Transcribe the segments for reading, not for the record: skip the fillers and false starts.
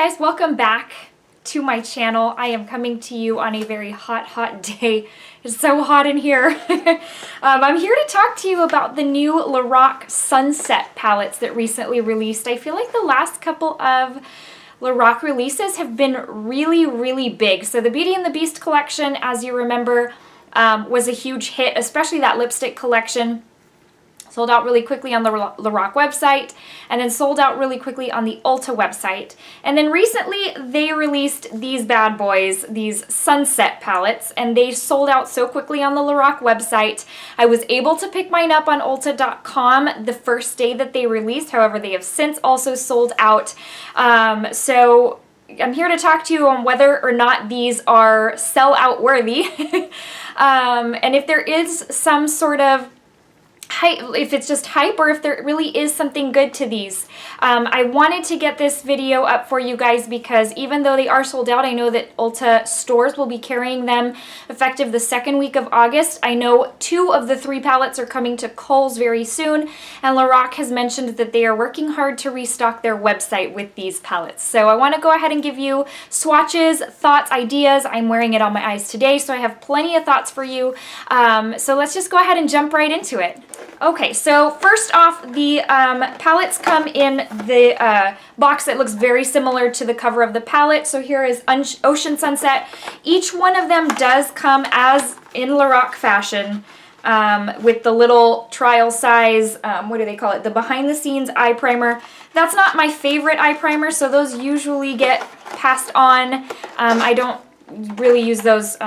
guys, welcome back to my channel. I am coming to you on a very hot day. It's so hot in here. I'm here to talk to you about the new Lorac Sunset palettes that recently released. I feel like the last couple of Lorac releases have been really big. So the Beauty and the Beast collection, as you remember, was a huge hit, especially that lipstick collection. Sold out really quickly on the Lorac website, and then sold out really quickly on the Ulta website. And then recently they released these bad boys, these Sunset palettes, and they sold out so quickly on the Lorac website. I was able to pick mine up on Ulta.com the first day that they released. However, they have since also sold out. So I'm here to talk to you on whether or not these are sell-out worthy. And if there is some sort of hype, if it's just hype or if there really is something good to these. I wanted to get this video up for you guys because even though they are sold out, I know that Ulta stores will be carrying them effective the second week of August. I know 2 of the 3 palettes are coming to Kohl's very soon, and Lorac has mentioned that they are working hard to restock their website with these palettes. So I want to go ahead and give you swatches, thoughts, ideas. I'm wearing it on my eyes today, so I have plenty of thoughts for you. So let's just go ahead and jump right into it. Okay, so first off, the palettes come in the box that looks very similar to the cover of the palette. So here is Ocean Sunset. Each one of them does come as in Lorac fashion with the little trial size, what do they call it? The behind the scenes eye primer. That's not my favorite eye primer, so those usually get passed on. I don't really use those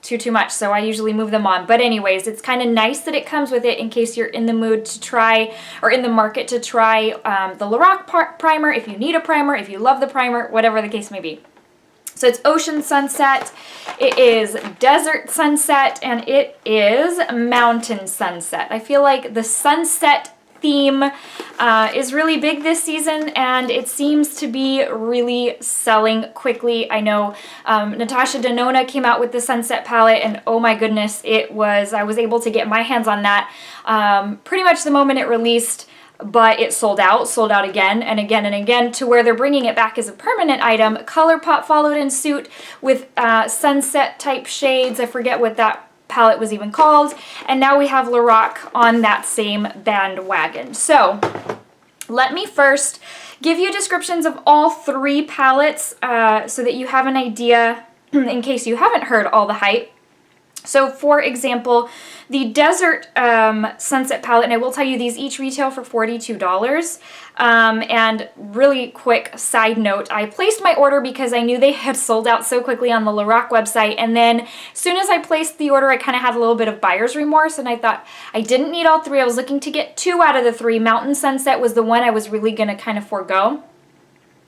too much, so I usually move them on. But anyways, it's kind of nice that it comes with it in case you're in the mood to try, or in the market to try the Lorac primer, if you need a primer, if you love the primer, whatever the case may be. So it's Ocean Sunset, it is Desert Sunset, and it is Mountain Sunset. I feel like the sunset theme is really big this season, and it seems to be really selling quickly. I know Natasha Denona came out with the Sunset palette, and oh my goodness, I was able to get my hands on that pretty much the moment it released, but it sold out again and again and again, to where they're bringing it back as a permanent item. ColourPop followed in suit with sunset type shades. I forget what that palette was even called, and now we have Lorac on that same bandwagon. So let me first give you descriptions of all 3 palettes so that you have an idea in case you haven't heard all the hype. So for example, the Desert Sunset palette, and I will tell you these each retail for $42. And really quick side note, I placed my order because I knew they had sold out so quickly on the Lorac website, and then as soon as I placed the order, I kind of had a little bit of buyer's remorse, and I thought I didn't need all 3. I was looking to get 2 out of the 3. Mountain Sunset was the one I was really going to kind of forego.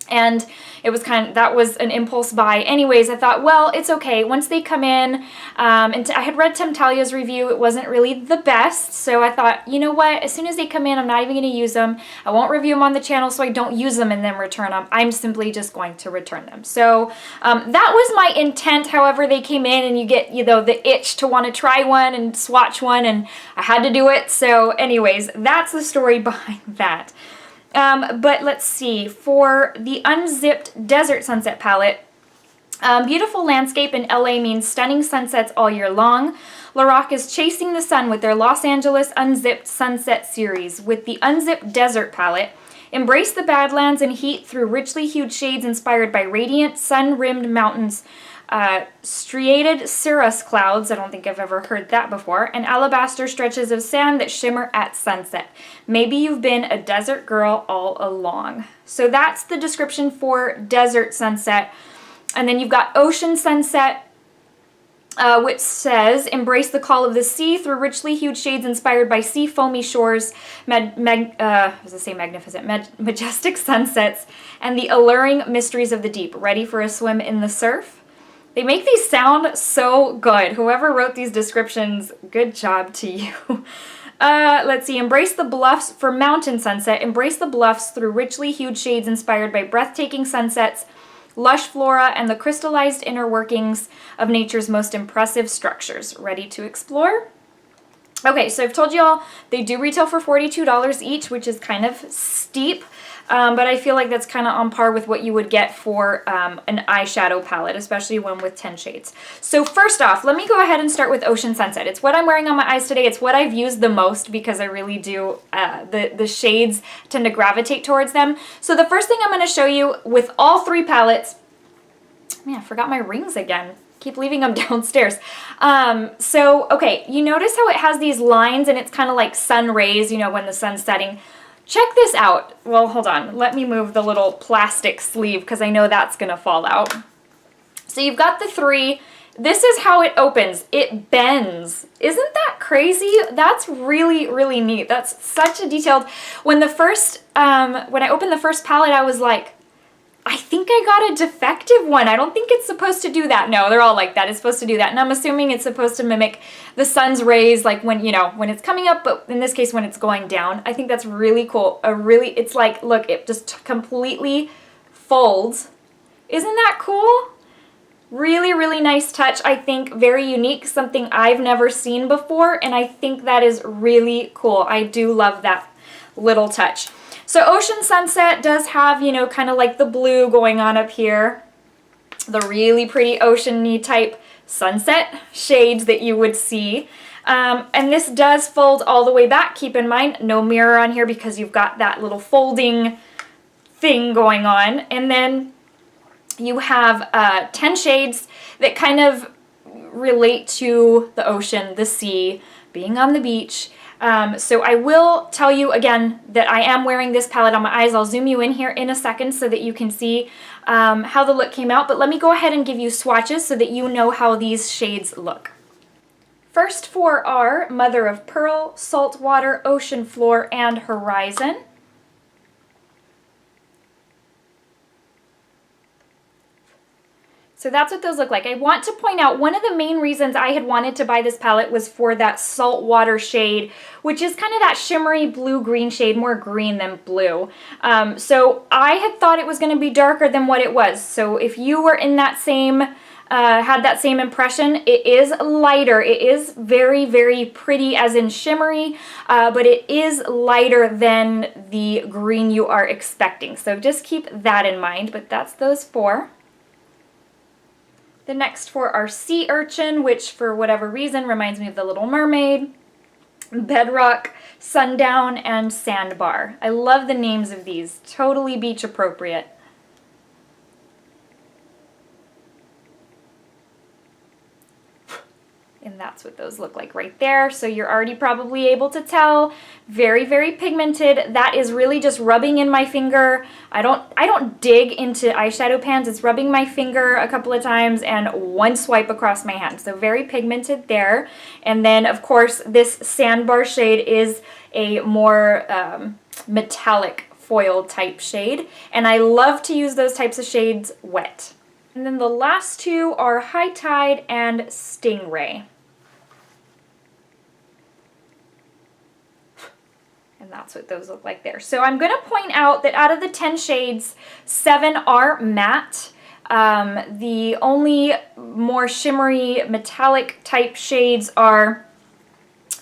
And it was that was an impulse buy. Anyways, I thought, well, it's okay. Once they come in, and I had read Tim Talia's review, it wasn't really the best. So I thought, you know what? As soon as they come in, I'm not even going to use them. I won't review them on the channel, so I don't use them and then return them. I'm simply just going to return them. So that was my intent. However, they came in and you get, the itch to want to try one and swatch one, and I had to do it. So anyways, that's the story behind that. But let's see, for the Unzipped Desert Sunset palette, beautiful landscape in LA means stunning sunsets all year long. Lorac is chasing the sun with their Los Angeles Unzipped Sunset series. With the Unzipped Desert palette, embrace the Badlands and heat through richly hued shades inspired by radiant, sun-rimmed mountains, striated cirrus clouds, I don't think I've ever heard that before, and alabaster stretches of sand that shimmer at sunset. Maybe you've been a desert girl all along. So that's the description for Desert Sunset. And then you've got Ocean Sunset, which says, embrace the call of the sea through richly hued shades inspired by sea foamy shores, majestic sunsets, and the alluring mysteries of the deep. Ready for a swim in the surf? They make these sound so good. Whoever wrote these descriptions, good job to you. Let's see. Embrace the bluffs for Mountain Sunset. Embrace the bluffs through richly hued shades inspired by breathtaking sunsets, lush flora, and the crystallized inner workings of nature's most impressive structures. Ready to explore? Okay, so I've told you all they do retail for $42 each, which is kind of steep. but I feel like that's kind of on par with what you would get for an eyeshadow palette, especially one with 10 shades. So first off, let me go ahead and start with Ocean Sunset. It's what I'm wearing on my eyes today. It's what I've used the most because I really do, the shades tend to gravitate towards them. So the first thing I'm going to show you with all three palettes, man, I forgot my rings again. Keep leaving them downstairs. Okay, you notice how it has these lines and it's kind of like sun rays, you know, when the sun's setting. Check this out. Well, hold on. Let me move the little plastic sleeve because I know that's going to fall out. So you've got the three. This is how it opens. It bends. Isn't that crazy? That's really, really neat. That's such a detailed... When I opened the first palette, I was like, I think I got a defective one. I don't think it's supposed to do that. No, they're all like that. It's supposed to do that. And I'm assuming it's supposed to mimic the sun's rays, like when, you know, when it's coming up, but in this case, when it's going down. I think that's really cool. It's like, look, it just completely folds. Isn't that cool? Really, really nice touch. I think very unique, something I've never seen before. And I think that is really cool. I do love that little touch. So Ocean Sunset does have, you know, kind of like the blue going on up here. The really pretty ocean-y type sunset shades that you would see. And this does fold all the way back. Keep in mind, no mirror on here because you've got that little folding thing going on. And then you have 10 shades that kind of relate to the ocean, the sea, being on the beach. So I will tell you again that I am wearing this palette on my eyes. I'll zoom you in here in a second so that you can see how the look came out. But let me go ahead and give you swatches so that you know how these shades look. First four are Mother of Pearl, Saltwater, Ocean Floor, and Horizon. So that's what those look like. I want to point out one of the main reasons I had wanted to buy this palette was for that saltwater shade, which is kind of that shimmery blue-green shade, more green than blue. So I had thought it was going to be darker than what it was. So if you were in that same, had that same impression, it is lighter. It is very, very pretty as in shimmery, but it is lighter than the green you are expecting. So just keep that in mind, but that's those four. The next four are Sea Urchin, which for whatever reason reminds me of The Little Mermaid, Bedrock, Sundown, and Sandbar. I love the names of these. Totally beach appropriate. And that's what those look like right there. So you're already probably able to tell. Very, very pigmented. That is really just rubbing in my finger. I don't dig into eyeshadow pans. It's rubbing my finger a couple of times and one swipe across my hand. So very pigmented there. And then, of course, this Sandbar shade is a more metallic foil type shade. And I love to use those types of shades wet. And then the last two are High Tide and Stingray. And that's what those look like there. So I'm going to point out that out of the 10 shades, 7 are matte. The only more shimmery metallic type shades are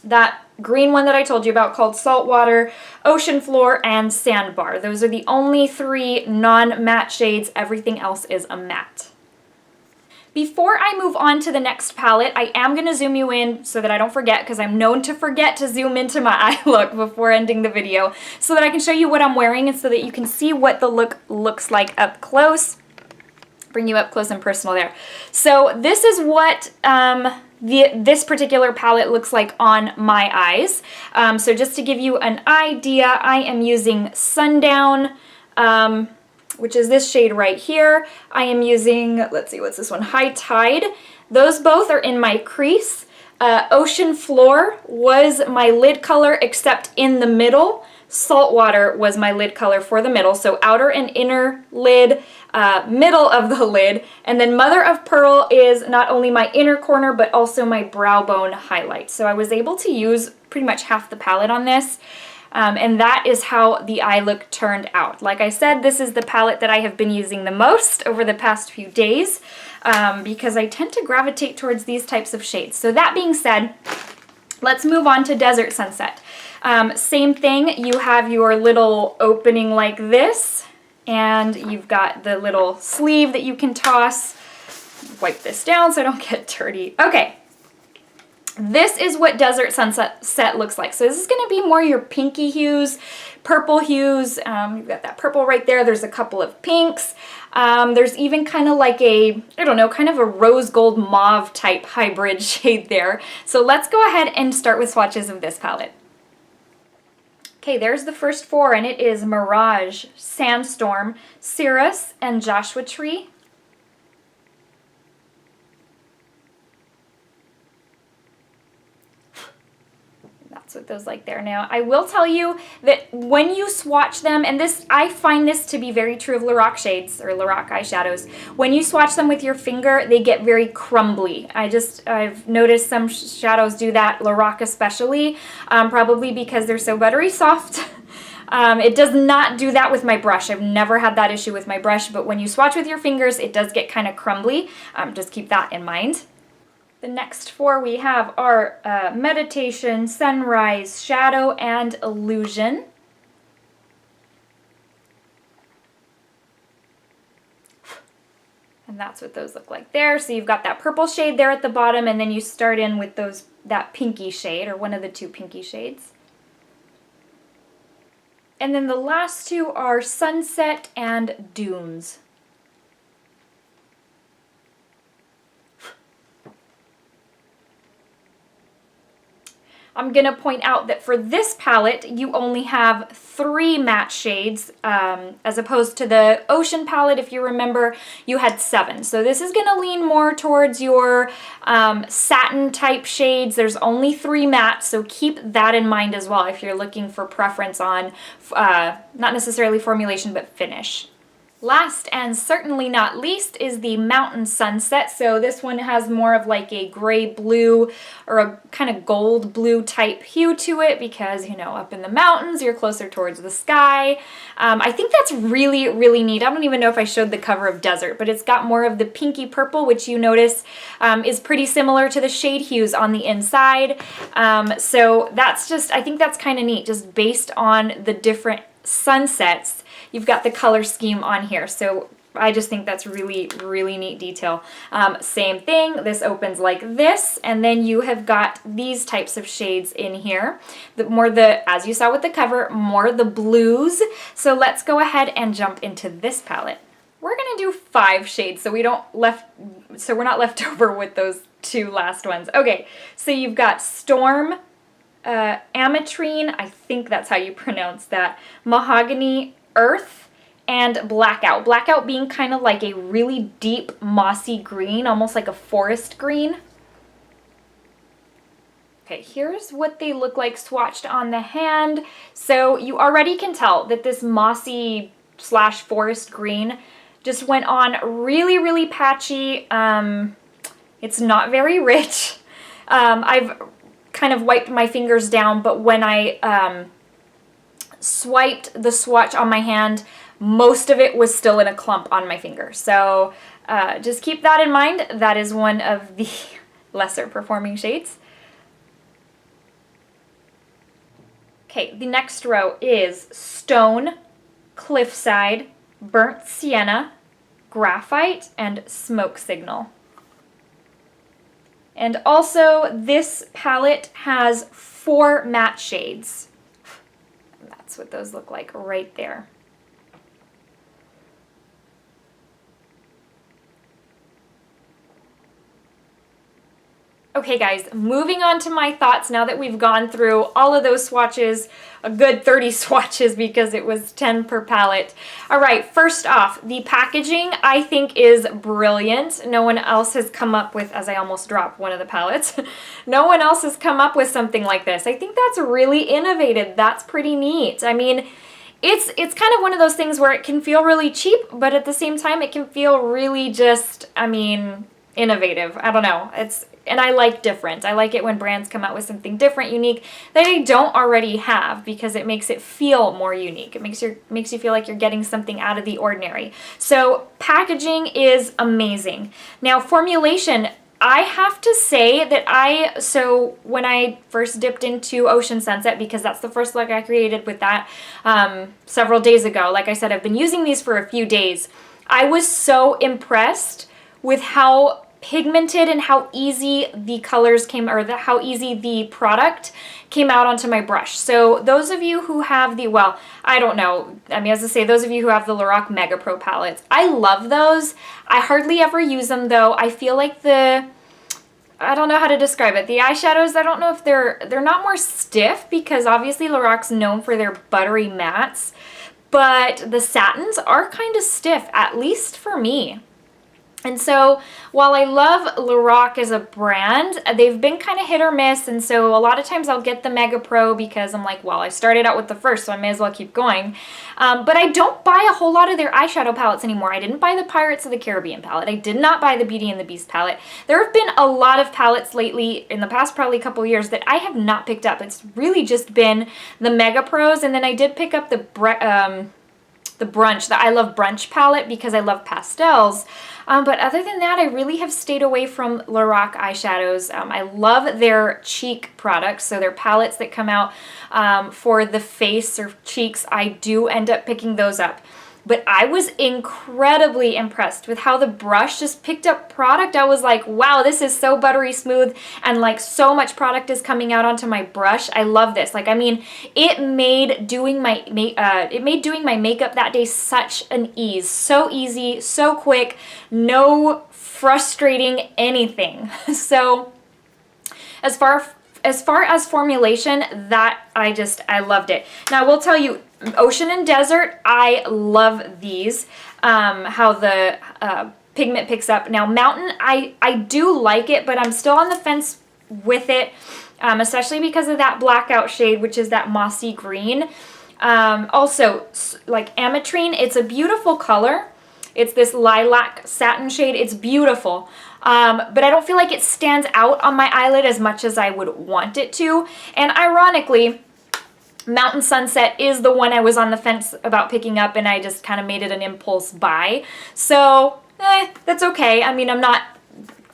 that green one that I told you about called Saltwater, Ocean Floor, and Sandbar. Those are the only 3 non-matte shades. Everything else is a matte. Before I move on to the next palette, I am going to zoom you in so that I don't forget, because I'm known to forget to zoom into my eye look before ending the video, so that I can show you what I'm wearing and so that you can see what the look looks like up close. Bring you up close and personal there. So this is what this particular palette looks like on my eyes. So just to give you an idea, I am using Sundown, which is this shade right here. I am using, let's see, what's this one? High Tide. Those both are in my crease. Ocean Floor was my lid color, except in the middle. Saltwater was my lid color for the middle. So outer and inner lid, middle of the lid. And then Mother of Pearl is not only my inner corner, but also my brow bone highlight. So I was able to use pretty much half the palette on this. And that is how the eye look turned out. Like I said, this is the palette that I have been using the most over the past few days because I tend to gravitate towards these types of shades. So that being said, let's move on to Desert Sunset. Same thing, you have your little opening like this, and you've got the little sleeve that you can toss. Wipe this down so I don't get dirty. Okay. This is what Desert Sunset looks like. So this is going to be more your pinky hues, purple hues. You've got that purple right there. There's a couple of pinks. There's even kind of like a, I don't know, kind of a rose gold mauve type hybrid shade there. So let's go ahead and start with swatches of this palette. Okay, there's the first four, and it is Mirage, Sandstorm, Cirrus, and Joshua Tree. That's what those like there. Now, I will tell you that when you swatch them, and this, I find this to be very true of Lorac shades or Lorac eyeshadows, when you swatch them with your finger, they get very crumbly. I've noticed some shadows do that, Lorac especially, probably because they're so buttery soft. It does not do that with my brush. I've never had that issue with my brush, but when you swatch with your fingers, it does get kind of crumbly. Just keep that in mind. The next four we have are Meditation, Sunrise, Shadow, and Illusion. And that's what those look like there. So you've got that purple shade there at the bottom, and then you start in with that pinky shade, or one of the two pinky shades. And then the last two are Sunset and Dunes. I'm going to point out that for this palette, you only have 3 matte shades, as opposed to the Ocean palette, if you remember, you had 7. So this is going to lean more towards your satin type shades. There's only 3 mattes, so keep that in mind as well if you're looking for preference on, not necessarily formulation, but finish. Last and certainly not least is the Mountain Sunset. So this one has more of like a gray blue or a kind of gold blue type hue to it because, you know, up in the mountains, you're closer towards the sky. I think that's really, really neat. I don't even know if I showed the cover of Desert, but it's got more of the pinky purple, which you notice is pretty similar to the shade hues on the inside. So that's just, I think that's kind of neat, just based on the different sunsets. You've got the color scheme on here, so I just think that's really, really neat detail. Same thing, this opens like this, and then you have got these types of shades in here. As you saw with the cover, more the blues. So let's go ahead and jump into this palette. We're gonna do 5 shades, so we're not left over with those 2 last ones. Okay, so you've got Storm, Ametrine, I think that's how you pronounce that, Mahogany, Earth, and Blackout. Blackout being kind of like a really deep mossy green, almost like a forest green. Okay, here's what they look like swatched on the hand. So you already can tell that this mossy / forest green just went on really, really patchy. It's not very rich. I've kind of wiped my fingers down, but when I swiped the swatch on my hand, most of it was still in a clump on my finger. So just keep that in mind. That is one of the lesser performing shades. Okay, the next row is Stone, Cliffside, Burnt Sienna, Graphite, and Smoke Signal. And also, this palette has 4 matte shades. That's what those look like right there. Okay guys, moving on to my thoughts now that we've gone through all of those swatches, a good 30 swatches because it was 10 per palette. All right, first off, the packaging I think is brilliant. No one else has come up with, as I almost dropped one of the palettes, no one else has come up with something like this. I think that's really innovative. That's pretty neat. I mean, it's kind of one of those things where it can feel really cheap, but at the same time it can feel really just, I mean, innovative. I don't know. And I like different. I like it when brands come out with something different, unique, that they don't already have because it makes it feel more unique. It makes you feel like you're getting something out of the ordinary. So packaging is amazing. Now formulation, I have to say that so when I first dipped into Ocean Sunset, because that's the first look I created with that several days ago, like I said, I've been using these for a few days. I was so impressed with how pigmented and how easy the colors came, or how easy the product came out onto my brush. So those of you who have the, well, I don't know, I mean, as I say, those of you who have the Lorac Mega Pro palettes, I love those. I hardly ever use them though. I feel like I don't know how to describe it. The eyeshadows, I don't know if they're not more stiff, because obviously Lorac's known for their buttery mattes, but the satins are kind of stiff, at least for me. And so while I love Lorac as a brand, they've been kind of hit or miss. And so a lot of times I'll get the Mega Pro because I'm like, well, I started out with the first, so I may as well keep going. But I don't buy a whole lot of their eyeshadow palettes anymore. I didn't buy the Pirates of the Caribbean palette. I did not buy the Beauty and the Beast palette. There have been a lot of palettes lately in the past probably couple of years that I have not picked up. It's really just been the Mega Pros. And then I did pick up the Brunch, the I Love Brunch palette, because I love pastels. But other than that, I really have stayed away from Lorac eyeshadows. I love their cheek products, so their palettes that come out for the face or cheeks, I do end up picking those up. But I was incredibly impressed with how the brush just picked up product. I was like, wow, this is so buttery smooth, and like so much product is coming out onto my brush. I love this. Like, I mean, it made doing my makeup that day such an ease. So easy, so quick, no frustrating anything. So as far as formulation, that I loved it. Now I will tell you, Ocean and Desert, I love these, how the pigment picks up. Now Mountain, I do like it, but I'm still on the fence with it, especially because of that blackout shade, which is that mossy green. Also, like Ametrine, it's a beautiful color. It's this lilac satin shade. It's beautiful. But I don't feel like it stands out on my eyelid as much as I would want it to. And ironically, Mountain Sunset is the one I was on the fence about picking up, and I just kind of made it an impulse buy. So, that's okay. I mean, I'm not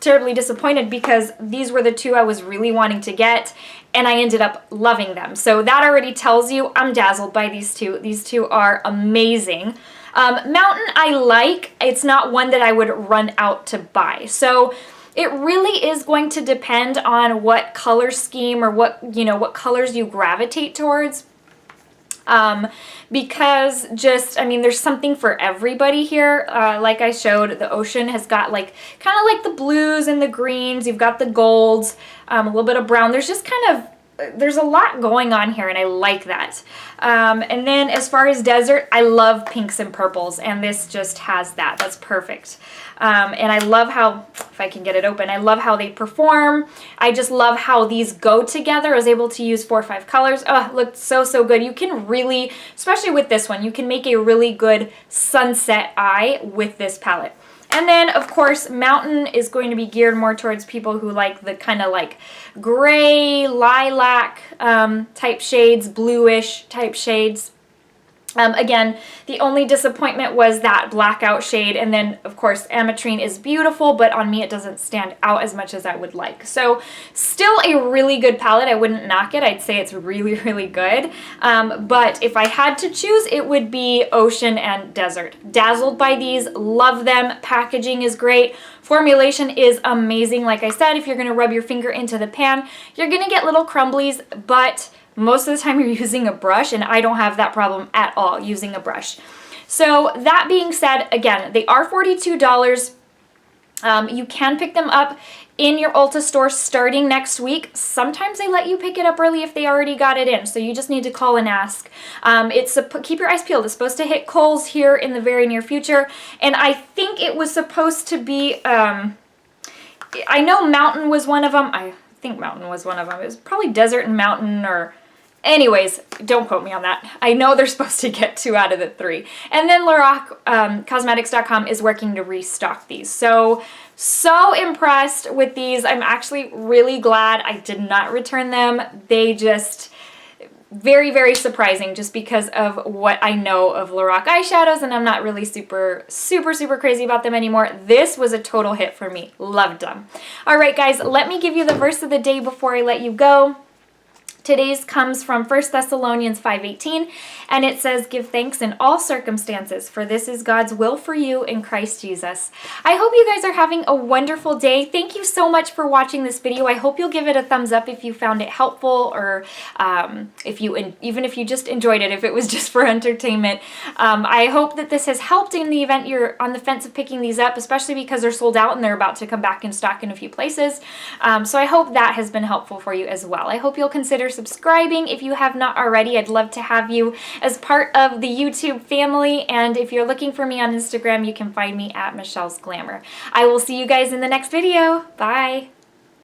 terribly disappointed because these were the two I was really wanting to get, and I ended up loving them. So that already tells you I'm dazzled by these two. These two are amazing. Mountain I like. It's not one that I would run out to buy. So it really is going to depend on what color scheme or what colors you gravitate towards. Because I mean, there's something for everybody here. Like I showed, the Ocean has got like, kind of like the blues and the greens. You've got the golds, a little bit of brown. There's just kind of, there's a lot going on here, and I like that. And then as far as Desert, I love pinks and purples, and this just has that. That's perfect. And I love how, if I can get it open, I love how they perform. I just love how these go together. I was able to use 4 or 5 colors. Oh, it looked so, so good. You can really, especially with this one, you can make a really good sunset eye with this palette. And then, of course, Mountain is going to be geared more towards people who like the kind of like gray, lilac type shades, bluish type shades. Again, the only disappointment was that blackout shade, and then of course Ametrine is beautiful, but on me it doesn't stand out as much as I would like. So still a really good palette. I wouldn't knock it. I'd say it's really, really good. But if I had to choose, it would be Ocean and Desert. Dazzled by these, love them. Packaging is great. Formulation is amazing. Like I said, if you're gonna rub your finger into the pan, you're gonna get little crumblies, but most of the time you're using a brush, and I don't have that problem at all using a brush. So that being said, again, they are $42. You can pick them up in your Ulta store starting next week. Sometimes they let you pick it up early if they already got it in, so you just need to call and ask. Keep your eyes peeled. It's supposed to hit Kohl's here in the very near future, and I think it was supposed to be, I know Mountain was one of them. I think Mountain was one of them. It was probably Desert and Mountain, or anyways, don't quote me on that. I know they're supposed to get 2 out of the 3. And then Lorac Cosmetics.com is working to restock these. So impressed with these. I'm actually really glad I did not return them. They just, very, very surprising just because of what I know of Lorac eyeshadows, and I'm not really super crazy about them anymore. This was a total hit for me. Loved them. All right, guys, let me give you the verse of the day before I let you go. Today's comes from 1 Thessalonians 5:18, and it says, "Give thanks in all circumstances, for this is God's will for you in Christ Jesus." I hope you guys are having a wonderful day. Thank you so much for watching this video. I hope you'll give it a thumbs up if you found it helpful, or even if you just enjoyed it, if it was just for entertainment. I hope that this has helped in the event you're on the fence of picking these up, especially because they're sold out and they're about to come back in stock in a few places. So I hope that has been helpful for you as well. I hope you'll consider subscribing if you have not already. I'd love to have you as part of the YouTube family, and if you're looking for me on Instagram, you can find me at Michelle's Glamour. I will see you guys in the next video. Bye!